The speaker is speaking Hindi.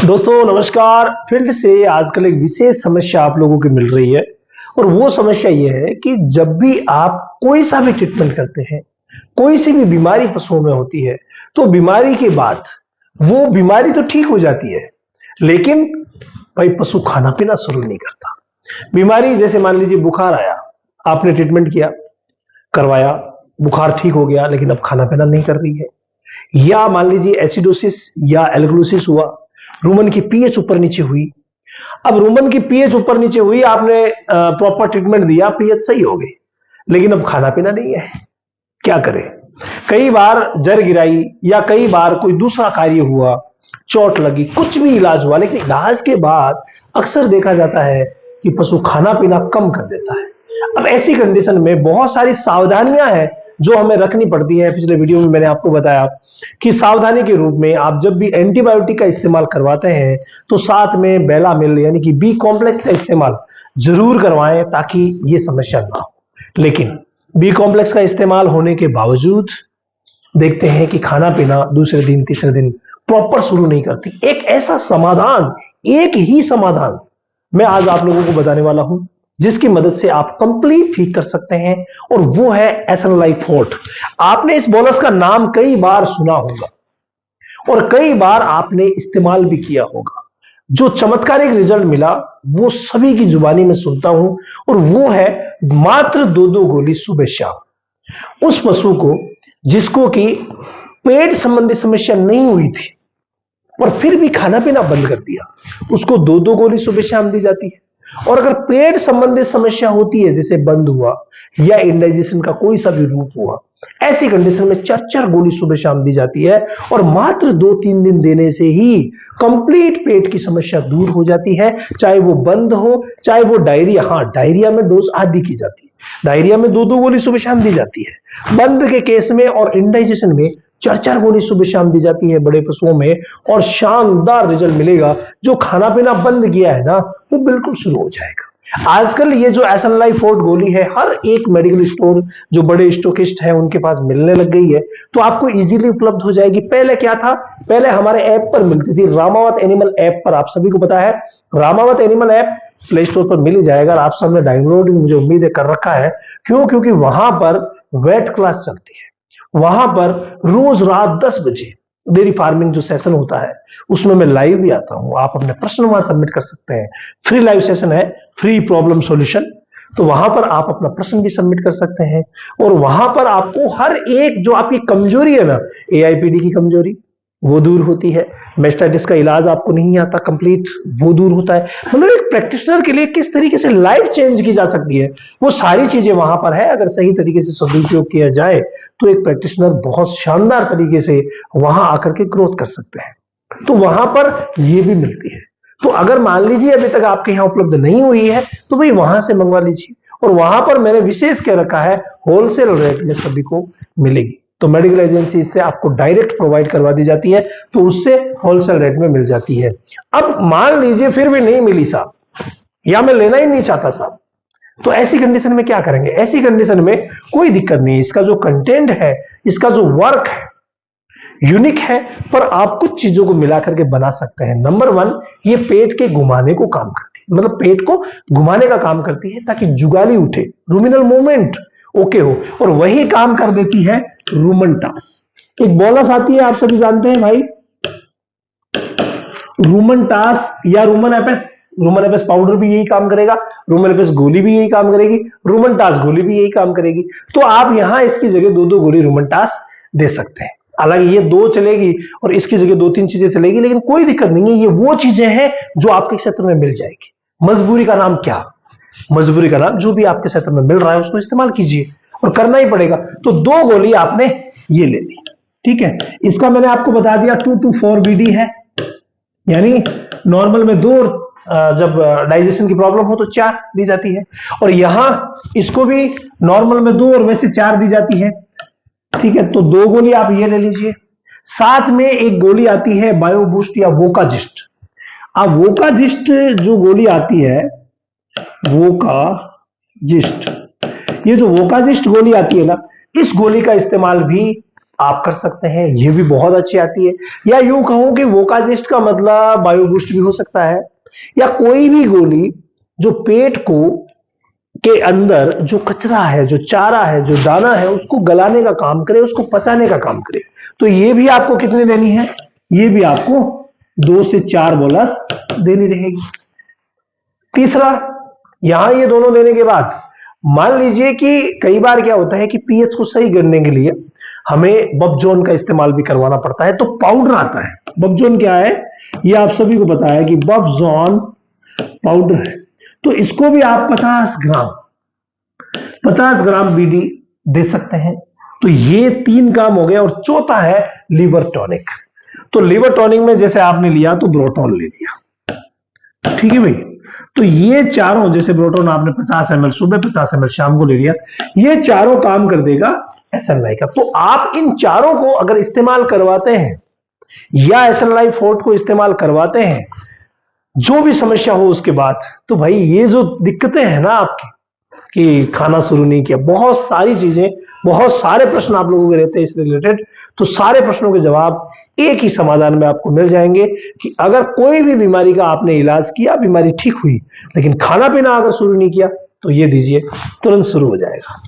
दोस्तों नमस्कार। फील्ड से आजकल एक विशेष समस्या आप लोगों की मिल रही है और वो समस्या ये है कि जब भी आप कोई सा भी ट्रीटमेंट करते हैं, कोई सी भी बीमारी पशुओं में होती है, तो बीमारी के बाद वो बीमारी तो ठीक हो जाती है, लेकिन भाई पशु खाना पीना शुरू नहीं करता। बीमारी जैसे मान लीजिए बुखार आया, आपने ट्रीटमेंट किया, करवाया, बुखार ठीक हो गया, लेकिन अब खाना पीना नहीं कर रही है। या मान लीजिए एसिडोसिस या एल्गलोसिस हुआ, रूमन की पीएच ऊपर नीचे हुई। अब रूमन की पीएच ऊपर नीचे हुई, आपने प्रॉपर ट्रीटमेंट दिया, पीएच सही हो गई, लेकिन अब खाना पीना नहीं है, क्या करें? कई बार जर गिराई या कई बार कोई दूसरा कार्य हुआ, चोट लगी, कुछ भी इलाज हुआ, लेकिन इलाज के बाद अक्सर देखा जाता है कि पशु खाना पीना कम कर देता है। अब ऐसी कंडीशन में बहुत सारी सावधानियां हैं जो हमें रखनी पड़ती है। पिछले वीडियो में मैंने आपको बताया कि सावधानी के रूप में आप जब भी एंटीबायोटिक का इस्तेमाल करवाते हैं तो साथ में बेलामिल यानी कि बी कॉम्प्लेक्स का इस्तेमाल जरूर करवाएं ताकि ये समस्या ना हो। लेकिन बी कॉम्प्लेक्स का इस्तेमाल होने के बावजूद देखते हैं कि खाना पीना दूसरे दिन तीसरे दिन प्रॉपर शुरू नहीं करती। एक ऐसा समाधान, एक ही समाधान मैं आज आप लोगों को बताने वाला हूं जिसकी मदद से आप कंप्लीट ठीक कर सकते हैं, और वो है एसएनएल फोर्ट। आपने इस बोनस का नाम कई बार सुना होगा और कई बार आपने इस्तेमाल भी किया होगा। जो चमत्कारिक रिजल्ट मिला वो सभी की जुबानी में सुनता हूं, और वो है मात्र 2-2 गोली सुबह शाम। उस पशु को जिसको कि पेट संबंधी समस्या नहीं हुई थी और फिर भी खाना पीना बंद कर दिया, उसको 2-2 गोली सुबह शाम दी जाती है। और अगर पेट संबंधित समस्या होती है, जैसे बंद हुआ या इंडाइजेशन का कोई सा भी रूप हुआ, ऐसी कंडीशन में 4-4 गोली सुबह शाम दी जाती है, और मात्र 2-3 दिन देने से ही कंप्लीट पेट की समस्या दूर हो जाती है। चाहे वो बंद हो, चाहे वो डायरिया, हाँ डायरिया में डोज आधी की जाती है, डायरिया में 2-2 गोली सुबह शाम दी जाती है। बंद के केस में और इंडाइजेशन में 4-4 गोली सुबह शाम दी जाती है बड़े पशुओं में, और शानदार रिजल्ट मिलेगा। जो खाना पीना बंद किया है ना, वो बिल्कुल शुरू हो जाएगा। आजकल ये जो एसएनएल फोर्ट गोली है, हर एक मेडिकल स्टोर जो बड़े स्टोकिस्ट हैं उनके पास मिलने लग गई है, तो आपको इजीली उपलब्ध हो जाएगी। पहले क्या था, पहले हमारे ऐप पर मिलती थी, रामावत एनिमल ऐप पर। आप सभी को पता है Ramawat animal app play store पर मिल ही जाएगा, आप सबने डाउनलोड मुझे उम्मीद है कर रखा है। क्यों? क्योंकि वहां पर वेट क्लास चलती है, वहां पर रोज रात 10 बजे डेयरी फार्मिंग जो सेशन होता है उसमें मैं लाइव भी आता हूं। आप अपने प्रश्न वहां सबमिट कर सकते हैं, फ्री लाइव सेशन है, फ्री प्रॉब्लम सॉल्यूशन। तो वहां पर आप अपना प्रश्न भी सबमिट कर सकते हैं, और वहां पर आपको हर एक जो आपकी कमजोरी है ना, एआईपीडी की कमजोरी वो दूर होती है, मेस्टाइटिस का इलाज आपको नहीं आता कंप्लीट, वो दूर होता है। मतलब एक प्रैक्टिशनर के लिए किस तरीके से लाइफ चेंज की जा सकती है, वो सारी चीजें वहां पर है। अगर सही तरीके से सदुपयोग किया जाए तो एक प्रैक्टिशनर बहुत शानदार तरीके से वहां आकर के ग्रोथ कर सकते हैं। तो वहां पर ये भी मिलती है। तो अगर मान लीजिए अभी तक आपके यहाँ उपलब्ध नहीं हुई है तो भाई वहां से मंगवा लीजिए, और वहां पर मैंने विशेष कह रखा है होलसेल रेट में सभी को मिलेगी। तो मेडिकल एजेंसी से आपको डायरेक्ट प्रोवाइड करवा दी जाती है, तो उससे होलसेल रेट में मिल जाती है। अब मान लीजिए फिर भी नहीं मिली साहब, या मैं लेना ही नहीं चाहता साहब, तो ऐसी कंडीशन में क्या करेंगे? ऐसी कंडीशन में कोई दिक्कत नहीं, इसका जो कंटेंट है, इसका जो वर्क है यूनिक है, पर आप कुछ चीजों को मिला करके बना सकते हैं। नंबर 1, ये पेट के घुमाने को काम करती है, मतलब पेट को घुमाने का काम करती है ताकि जुगाली उठे, रूमिनल मूवमेंट ओके हो, और वही काम कर देती है रूमनटास। एक बोनस आती है, आप सभी जानते हैं भाई, रूमनटास या Roman Apis. Roman Apis powder भी यही काम करेगा, रूमन एपेस गोली भी यही काम करेगी, रूमनटास गोली भी यही काम करेगी। तो आप यहां इसकी जगह 2-2 गोली रूमनटास दे सकते हैं। हालांकि ये 2 चलेगी और इसकी जगह 2-3 चीजें चलेगी, लेकिन कोई दिक्कत नहीं है, ये वो चीजें हैं जो आपके क्षेत्र में मिल जाएगी। मजबूरी का नाम क्या? मजबूरी का नाम जो भी आपके क्षेत्र में मिल रहा है उसको इस्तेमाल कीजिए, और करना ही पड़ेगा। तो 2 गोली आपने ये ले ली, ठीक है। इसका मैंने आपको बता दिया 2 to 4 BD है, यानी नॉर्मल में 2, जब डाइजेशन की प्रॉब्लम हो तो 4 दी जाती है, और यहां इसको भी नॉर्मल में 2 और वैसे 4 दी जाती है, ठीक है। तो 2 गोली आप ये ले लीजिए। साथ में एक गोली आती है बायोबूस्ट या वोकाजिस्ट। अब वोकाजिस्ट जो गोली आती है, वोकाजिस्ट, ये जो वोकाजिस्ट गोली आती है ना, इस गोली का इस्तेमाल भी आप कर सकते हैं, ये भी बहुत अच्छी आती है। या यूं कहूं कि वोकाजिस्ट का मतलब बायोबूस्ट भी हो सकता है, या कोई भी गोली जो पेट को के अंदर जो कचरा है, जो चारा है, जो दाना है, उसको गलाने का काम करे, उसको पचाने का काम करे। तो ये भी आपको कितनी देनी है? ये भी आपको 2 से 4 बोलस देनी रहेगी। तीसरा, यहां ये दोनों देने के बाद मान लीजिए कि कई बार क्या होता है कि पीएच को सही करने के लिए हमें बबजोन का इस्तेमाल भी करवाना पड़ता है, तो पाउडर आता है। बबजोन क्या है, ये आप सभी को पता है कि बबजोन पाउडर है। तो इसको भी आप 50 ग्राम बीडी दे सकते हैं। तो ये 3 काम हो गए। और चौथा है लिवर टॉनिक। तो लिवर टॉनिक में जैसे आपने लिया तो ब्रोटोन ले लिया, ठीक है भाई। तो ये चारों, जैसे ब्रोटोन आपने 50 ml सुबह, 50 ml शाम को ले लिया, ये चारों काम कर देगा एसएनआई का। तो आप इन चारों को अगर इस्तेमाल करवाते हैं या एसएनआई फोर्ट को इस्तेमाल करवाते हैं, जो भी समस्या हो उसके बाद, तो भाई ये जो दिक्कतें हैं ना आपकी कि खाना शुरू नहीं किया, बहुत सारी चीजें, बहुत सारे प्रश्न आप लोगों के रहते हैं इस रिलेटेड, तो सारे प्रश्नों के जवाब एक ही समाधान में आपको मिल जाएंगे कि अगर कोई भी बीमारी का आपने इलाज किया, बीमारी ठीक हुई, लेकिन खाना पीना अगर शुरू नहीं किया, तो ये दीजिए, तुरंत शुरू हो जाएगा।